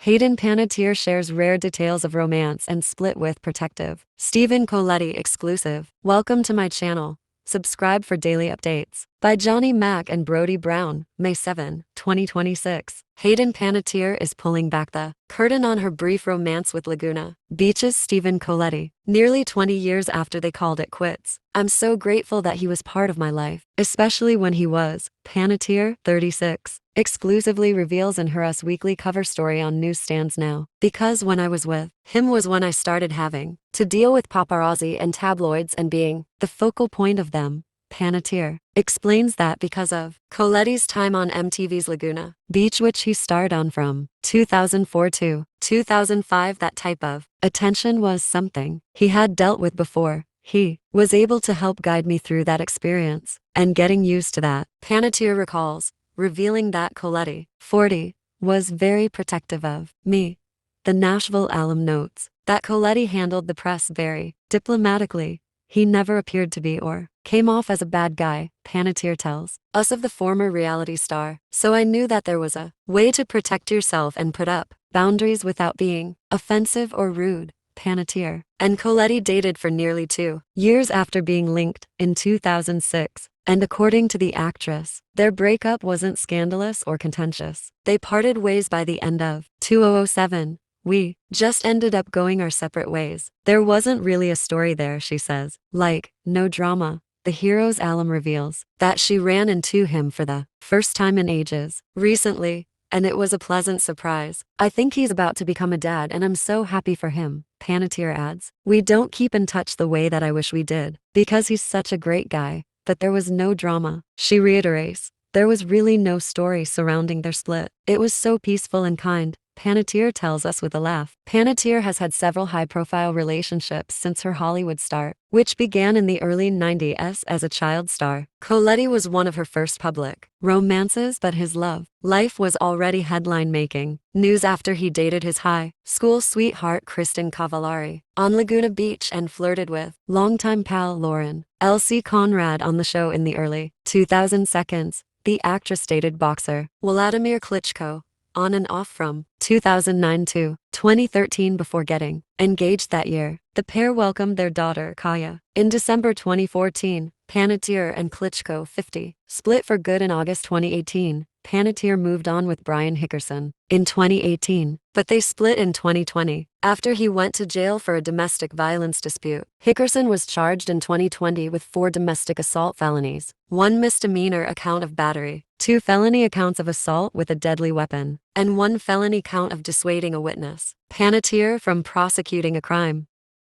Hayden Panettiere shares rare details of romance and split with protective. Stephen Colletti exclusive. Welcome to my channel. Subscribe for daily updates. By Johnny Mac and Brody Brown, May 7, 2026. Hayden Panettiere is pulling back the curtain on her brief romance with Laguna Beach's Stephen Colletti, nearly 20 years after they called it quits. I'm so grateful that he was part of my life, especially when he was, Panettiere, 36, exclusively reveals in her Us Weekly cover story on newsstands now. Because when I was with him was when I started having to deal with paparazzi and tabloids and being the focal point of them. Panettiere explains that because of Colletti's time on MTV's Laguna Beach, which he starred on from 2004 to 2005, that type of attention was something he had dealt with before. He was able to help guide me through that experience and getting used to that. Panettiere recalls, revealing that Colletti, 40, was very protective of me. The Nashville alum notes that Colletti handled the press very diplomatically. He never appeared to be or came off as a bad guy, Panettiere tells us of the former reality star. So I knew that there was a way to protect yourself and put up boundaries without being offensive or rude. Panettiere and Colletti dated for nearly 2 years after being linked in 2006. And according to the actress, their breakup wasn't scandalous or contentious. They parted ways by the end of 2007. We just ended up going our separate ways. There wasn't really a story there, she says. Like, no drama. The hero's alum reveals that she ran into him for the first time in ages recently, and it was a pleasant surprise. I think he's about to become a dad and I'm so happy for him, Panettiere adds. We don't keep in touch the way that I wish we did, because he's such a great guy, but there was no drama. She reiterates, there was really no story surrounding their split. It was so peaceful and kind. Panettiere tells us with a laugh. Panettiere has had several high-profile relationships since her Hollywood start, which began in the early 90s as a child star. Colletti was one of her first public romances, but his love life was already headline-making news after he dated his high school sweetheart Kristen Cavallari on Laguna Beach and flirted with longtime pal Lauren L.C. Conrad on the show in the early 2000s. The actress dated boxer Wladimir Klitschko on and off from 2009 to 2013 before getting engaged that year. The pair welcomed their daughter Kaya in December 2014. Panettiere and Klitschko, 50, split for good in August 2018. Panettiere moved on with Brian Hickerson in 2018, but they split in 2020 after he went to jail for a domestic violence dispute. Hickerson was charged in 2020 with 4 domestic assault felonies, 1 misdemeanor account of battery, 2 felony accounts of assault with a deadly weapon, and 1 felony count of dissuading a witness. Panettiere from prosecuting a crime.